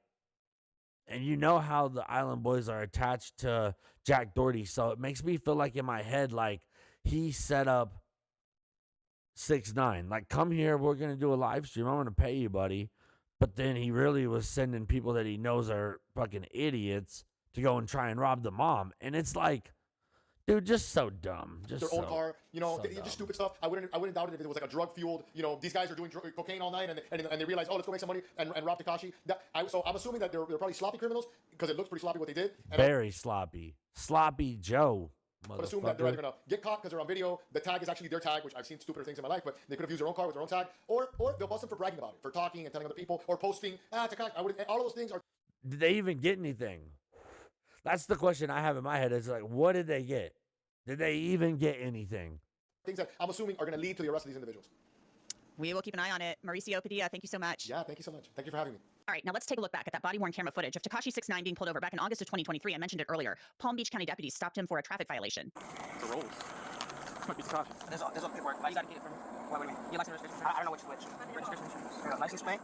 and you know how the Island Boys are attached to Jack Doherty, so it makes me feel like in my head, like, he set up 6ix9ine. Like, come here, we're going to do a live stream, I'm going to pay you, buddy. But then he really was sending people that he knows are fucking idiots to go and try and rob the mom. And it's like, dude, just so dumb. Just their so, own car, so just stupid stuff. I wouldn't doubt it if it was like a drug fueled. These guys are doing cocaine all night, and they realize, oh, let's go make some money and rob Tekashi. So I'm assuming that they're probably sloppy criminals, because it looks pretty sloppy what they did. And very sloppy Joe. But assume that they're either gonna get caught because they're on video. The tag is actually their tag, which I've seen stupider things in my life. But they could have used their own car with their own tag, or they'll bust them for bragging about it, for talking and telling other people, or posting. Tekashi. All of those things are. Did they even get anything? That's the question I have in my head. Is like, what did they get? Did they even get anything? Things that I'm assuming are going to lead to the arrest of these individuals. We will keep an eye on it. Mauricio Padilla, thank you so much. Yeah, thank you so much. Thank you for having me. All right, now let's take a look back at that body-worn camera footage of Tekashi 6ix9ine being pulled over back in August of 2023. I mentioned it earlier. Palm Beach County deputies stopped him for a traffic violation. The rolls. Might be Tekashi. There's all paperwork. You gotta get it from. What do you mean? Your license registration? I don't know which. Registration. License plate.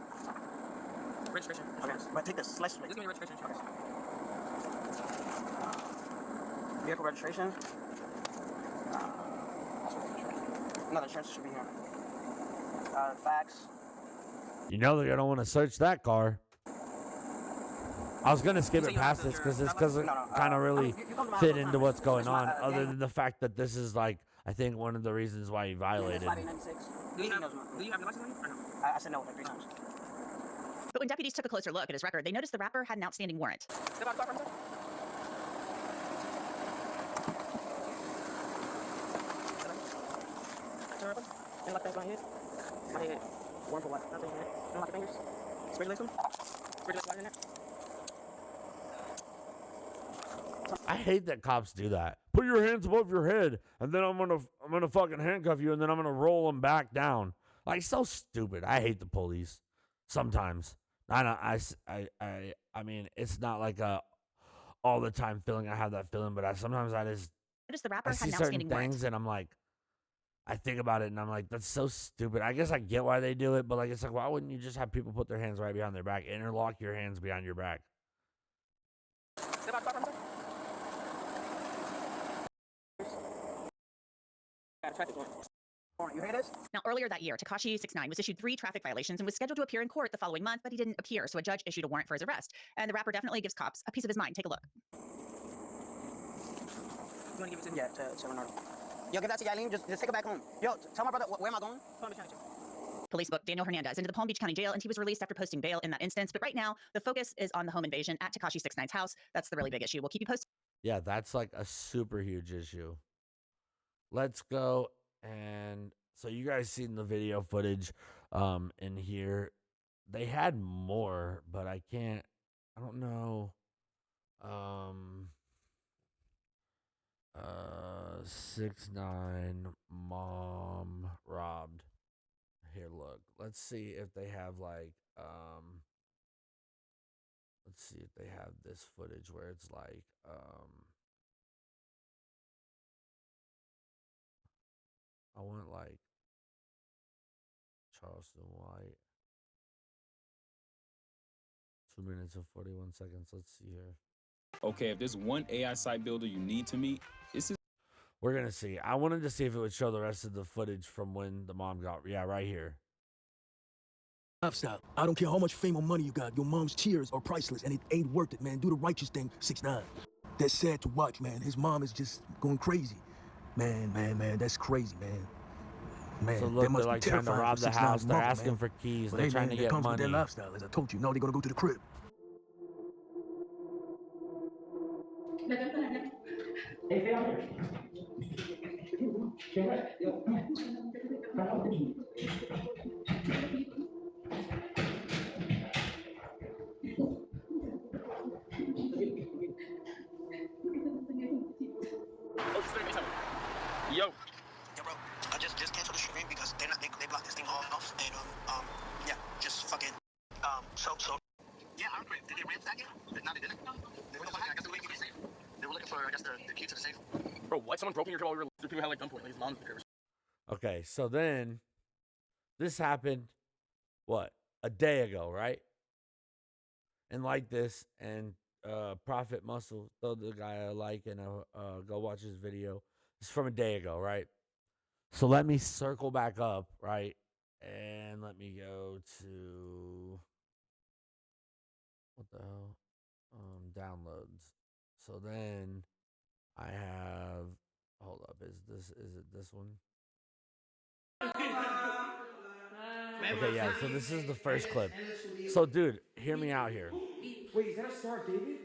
Registration. Okay. But take this. License plate. Just give me your registration. Okay. Vehicle registration. Another insurance should be here. Fax. You know they're gonna want to search that car. I was gonna skip it past this because it kind of really fit into what's going on. Other than the fact that this is like, I think one of the reasons why he violated. Do you have your license on you or no? I said no like 3 times. But when deputies took a closer look at his record, they noticed the rapper had an outstanding warrant. Lock that my head. My head. Warm for what? Nothing in it. Unlock your fingers. Spread your legs them. Spread your legs in there. I hate that cops do that. Put your hands above your head, and then I'm gonna fucking handcuff you, and then I'm gonna roll them back down. Like, so stupid. I hate the police. Sometimes. I mean, it's not like a all the time feeling. I have that feeling, but sometimes I just Noticed the rapper I had see an certain outstanding warrant. things, and I'm like, I think about it and I'm like, that's so stupid. I guess I get why they do it, but like, it's like, why wouldn't you just have people put their hands right behind their back, interlock your hands behind your back? You hear this? Now, earlier that year, Tekashi 6ix9ine was issued 3 traffic violations and was scheduled to appear in court the following month, but he didn't appear, so a judge issued a warrant for his arrest. And the rapper definitely gives cops a piece of his mind. Take a look. You want to give it to? Yeah, to Leonardo. Yo, give that to Yailin. Just take it back home. Yo, tell my brother, where am I going? Police booked Daniel Hernandez into the Palm Beach County Jail, and he was released after posting bail in that instance. But right now, the focus is on the home invasion at Tekashi 6ix9ine's house. That's the really big issue. We'll keep you posted. Yeah, that's like a super huge issue. Let's go. And so you guys seen the video footage in here. They had more, but I don't know. 6ix9ine mom robbed. Here, look. Let's see if they have like let's see if they have this footage where it's like I want like Charleston White. 2 minutes and 41 seconds. Let's see here. Okay, if there's one AI site builder you need to meet, it's his. We're gonna see. I wanted to see if it would show the rest of the footage from when the mom got. Yeah, right here. Lifestyle. I don't care how much fame or money you got. Your mom's tears are priceless, and it ain't worth it, man. Do the righteous thing, 6ix9ine. That's sad to watch, man. His mom is just going crazy. Man, that's crazy, man. Man, So look, they're like trying to rob the house. They're asking for keys. They're trying to get comes money. With their lifestyle, as I told you. No, they're gonna go to the crib. Yo, bro, I just cancel the stream because they blocked this thing off, and yeah, just fucking so yeah, I remember. Did they ransack it? No, they didn't. They were, I guess they were looking for the safe. They were looking for, I guess, the key to the safe. Bro, what? Someone broke in your car while we were people had like gunpoint, like his mom's in the curve. Okay, so then this happened, what, a day ago, right? And like this, and Prophet Muscle, throw the guy a like and go watch his video. It's from a day ago, right? So let me circle back up, right? And let me go to, what the hell? Downloads. So then I have, hold up, is it this one? Okay, yeah, so this is the first clip. So, dude, hear me out here. Wait, is that a Star David?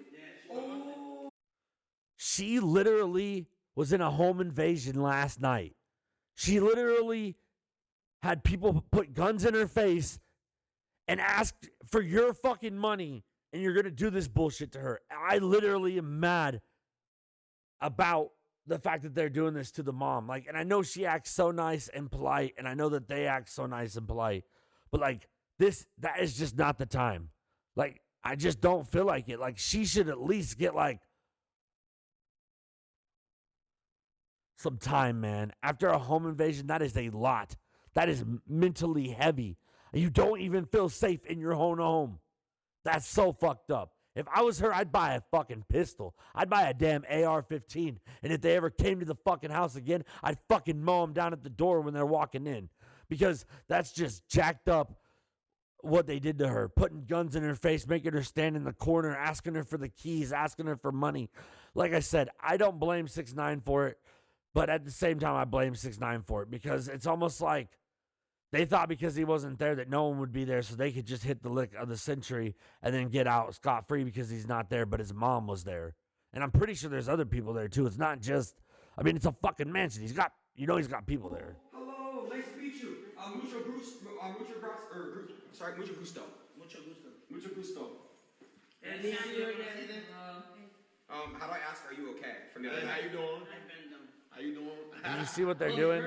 She literally was in a home invasion last night. She literally had people put guns in her face and asked for your fucking money, and you're going to do this bullshit to her. I literally am mad about the fact that they're doing this to the mom. Like, and I know she acts so nice and polite, and I know that they act so nice and polite, but like that is just not the time. Like, I just don't feel like it. Like, she should at least get like some time, man. After a home invasion, that is a lot. That is mentally heavy. You don't even feel safe in your own home. That's so fucked up. If I was her, I'd buy a fucking pistol. I'd buy a damn AR-15. And if they ever came to the fucking house again, I'd fucking mow them down at the door when they're walking in. Because that's just jacked up what they did to her. Putting guns in her face, making her stand in the corner, asking her for the keys, asking her for money. Like I said, I don't blame 6ix9ine for it. But at the same time, I blame 6ix9ine for it. Because it's almost like they thought because he wasn't there that no one would be there, so they could just hit the lick of the century and then get out scot-free because he's not there, but his mom was there. And I'm pretty sure there's other people there, too. It's not just, I mean, it's a fucking mansion. He's got people there. Hello, nice to meet you. Mucho gusto. Mucho gusto. And how do I ask, are you okay? From the other how you doing? How you doing? And you see what they're doing?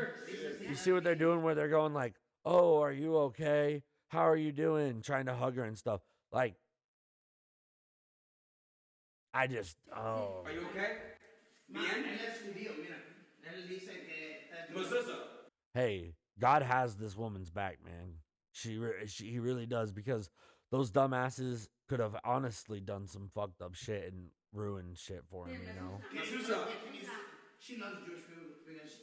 You see what they're doing where they're going like, oh, are you okay? How are you doing? Trying to hug her and stuff. Like, I just, oh. Are you okay? Bien? hey, God has this woman's back, man. He really does, because those dumbasses could have honestly done some fucked up shit and ruined shit for him, you know? She loves Jewish people because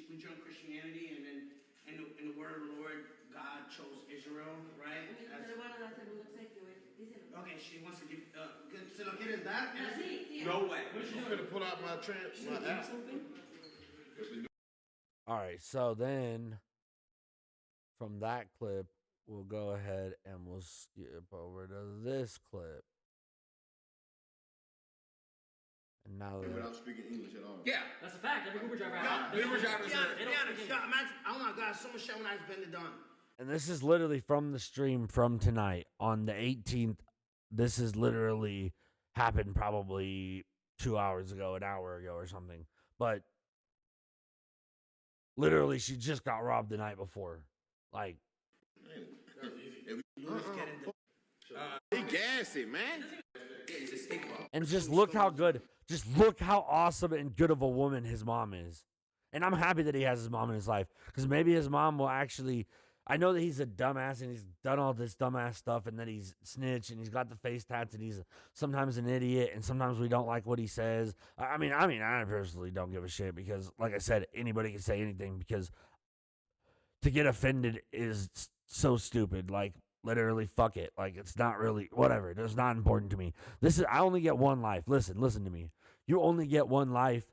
we joined Christianity, and then in the word of the Lord, God chose Israel, right? Okay, she wants to give. ¿Se lo quieres dar? No way. She's gonna pull out my app. All right, so then from that clip, we'll go ahead and we'll skip over to this clip. And now without speaking English at all. Yeah, that's a fact. Every Uber driver has. Uber drivers oh my God, so much shit when I've been done. And this is literally from the stream from tonight on the 18th. This is literally happened probably 2 hours ago, an hour ago or something. But literally, she just got robbed the night before. Like, he gassy, man. and just look how good, just look how awesome and good of a woman his mom is. And I'm happy that he has his mom in his life, because maybe his mom will actually, I know that he's a dumbass and he's done all this dumbass stuff, and that he's snitched and he's got the face tats and he's sometimes an idiot and sometimes we don't like what he says. I mean, I personally don't give a shit, because like I said, anybody can say anything, because to get offended is so stupid. Like, literally, fuck it. Like, it's not really, whatever. It's not important to me. I only get one life. Listen to me. You only get one life,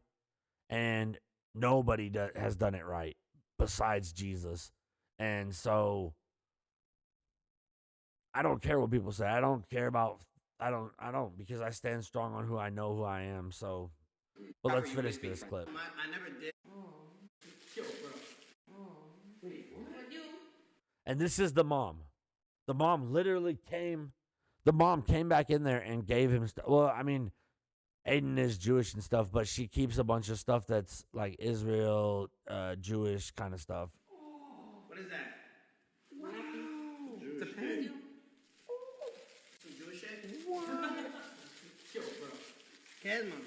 and nobody has done it right besides Jesus. And so, I don't care what people say. I don't care about, I don't, because I stand strong on who I know who I am. So, but let's finish this clip. I never did. And this is the mom. The mom literally came back in there and gave him stuff. Well, I mean, Aiden is Jewish and stuff, but she keeps a bunch of stuff that's like Israel, Jewish kind of stuff. What is that? Wow. It's a pen. Some Jewish shit? What? Yo, bro. Kesman.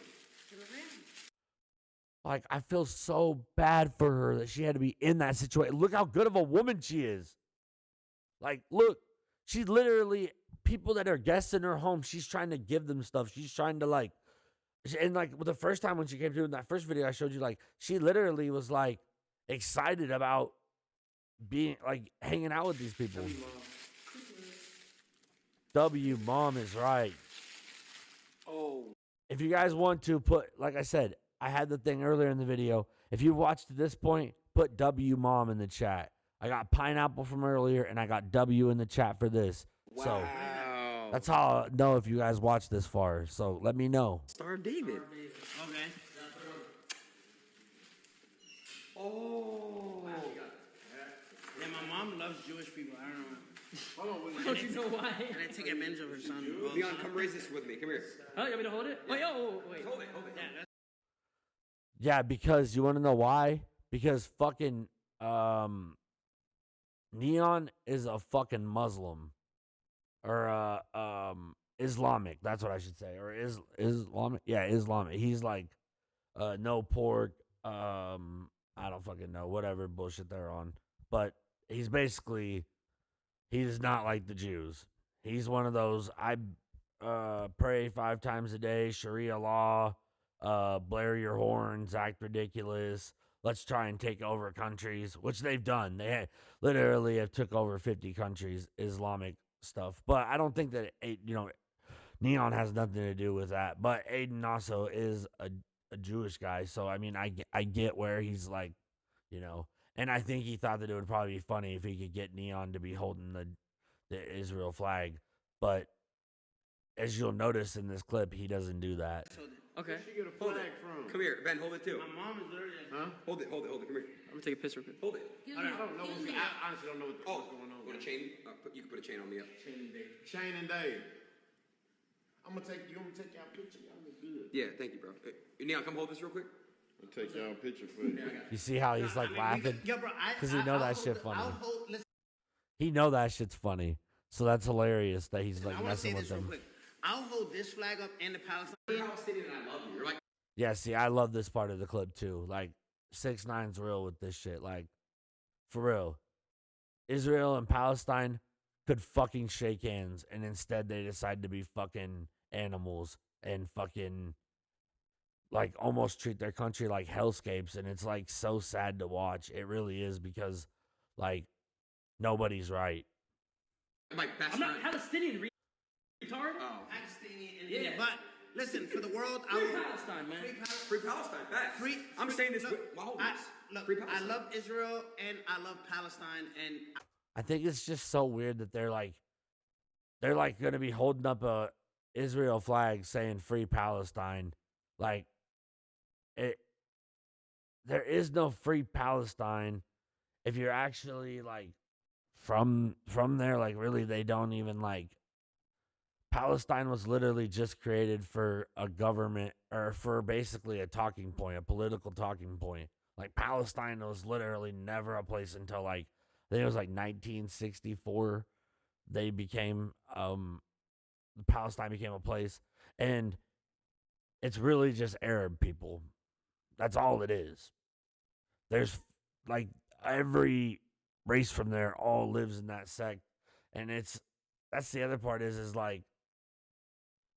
Like, I feel so bad for her that she had to be in that situation. Look how good of a woman she is. Like, look, she literally, people that are guests in her home, she's trying to give them stuff. She's trying to, like, and, like, the first time when she came through in that first video I showed you, like, she literally was, like, excited about being, like, hanging out with these people. W, mom is right. Oh. If you guys want to put, like I said, I had the thing earlier in the video. If you watched to this point, put W mom in the chat. I got pineapple from earlier, and I got W in the chat for this. Wow. So that's how I'll know if you guys watched this far. So let me know. Star David. Okay. Oh. Yeah, my mom loves Jewish people. I don't know. Hold on. Don't you know why? And I take advantage of her son. Leon, come raise this with me. Come here. Oh, you want me to hold it? Wait, wait. Hold it. Yeah, because you want to know why? Because fucking Neon is a fucking Muslim, or Islamic. That's what I should say, or Islamic. Yeah, Islamic. He's like, no pork. I don't fucking know, whatever bullshit they're on. But he's not like the Jews. He's one of those. I pray 5 times a day, Sharia law. Blare your horns, act ridiculous. Let's try and take over countries, which they've done. They literally have took over 50 countries, Islamic stuff. But I don't think that, Neon has nothing to do with that. But Aiden also is a Jewish guy. So, I mean, I get where he's like, and I think he thought that it would probably be funny if he could get Neon to be holding the Israel flag. But as you'll notice in this clip, he doesn't do that. Okay. Where'd she get a flag from? Come here, Ben. Hold it too. My mom is literally. Huh? Hold it. Come here. I'm gonna take a piss real quick. Hold it. I don't know. I honestly don't know what's going on. Want a chain? You can put a chain on me up. Chain and Dave. I'm gonna take y'all picture. Y'all look good. Yeah, thank you, bro. Neon, come hold this real quick. I'll take y'all a picture for you. You see how he's like laughing? Yo, bro, because he know that shit funny. Listen, He know that shit's funny. So that's hilarious that he's like I want to say messing with this real them. quick. I'll hold this flag up and the Palestinian. Palestinian, I love you. You're like. Yeah, see, I love this part of the clip too. Like, 6ix9ine's real with this shit. Like, for real. Israel and Palestine could fucking shake hands, and instead they decide to be fucking animals and fucking, like, almost treat their country like hellscapes. And it's, like, so sad to watch. It really is, because, like, nobody's right. I'm not Palestinian, retard. Oh. Palestinian, yeah. But listen, for the world, Free Palestine, man. Free Palestine, facts. I'm saying this with my whole I love Israel and I love Palestine, and I think it's just so weird that they're like going to be holding up a Israel flag saying free Palestine. Like, there is no free Palestine if you're actually, like, from there. Like, really, they don't even, like, Palestine was literally just created for a government, or for basically a talking point, a political talking point. Like, Palestine was literally never a place until, like, I think it was like 1964. They became, Palestine became a place. And it's really just Arab people. That's all it is. There's, like, every race from there all lives in that sect. And that's the other part is like,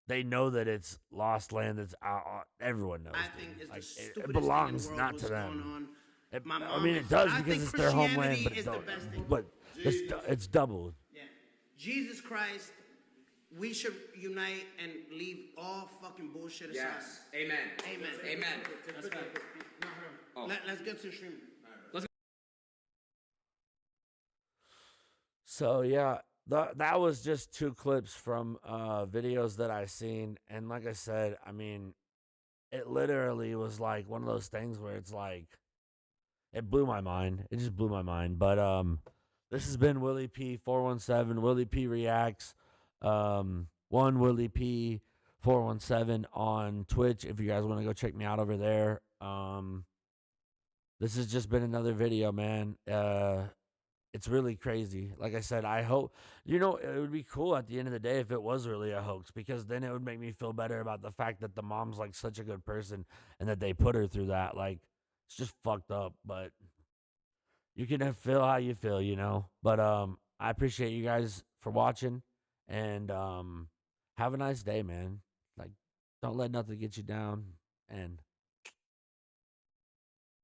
they know that it's lost land. That's out. Everyone knows. I think it's like, the stupidest it belongs thing in the world not what's to going them. on. I mean, it does because it's their homeland, but it's double. Yeah. Jesus Christ, we should unite and leave all fucking bullshit aside. Yes. Amen. Amen. Amen. That's good. Let's get to the stream. So yeah, that was just 2 clips from videos that I seen, and like I said, I mean, it literally was like one of those things where it's like, it blew my mind. It just blew my mind. But this has been Willie P 417. Willie P Reacts. 1 Willie P 417 on Twitch. If you guys want to go check me out over there. This has just been another video, man. It's really crazy. Like I said, I hope, it would be cool at the end of the day if it was really a hoax, because then it would make me feel better about the fact that the mom's, like, such a good person and that they put her through that. Like, it's just fucked up, but you can feel how you feel, But I appreciate you guys for watching, and have a nice day, man. Like, don't let nothing get you down, and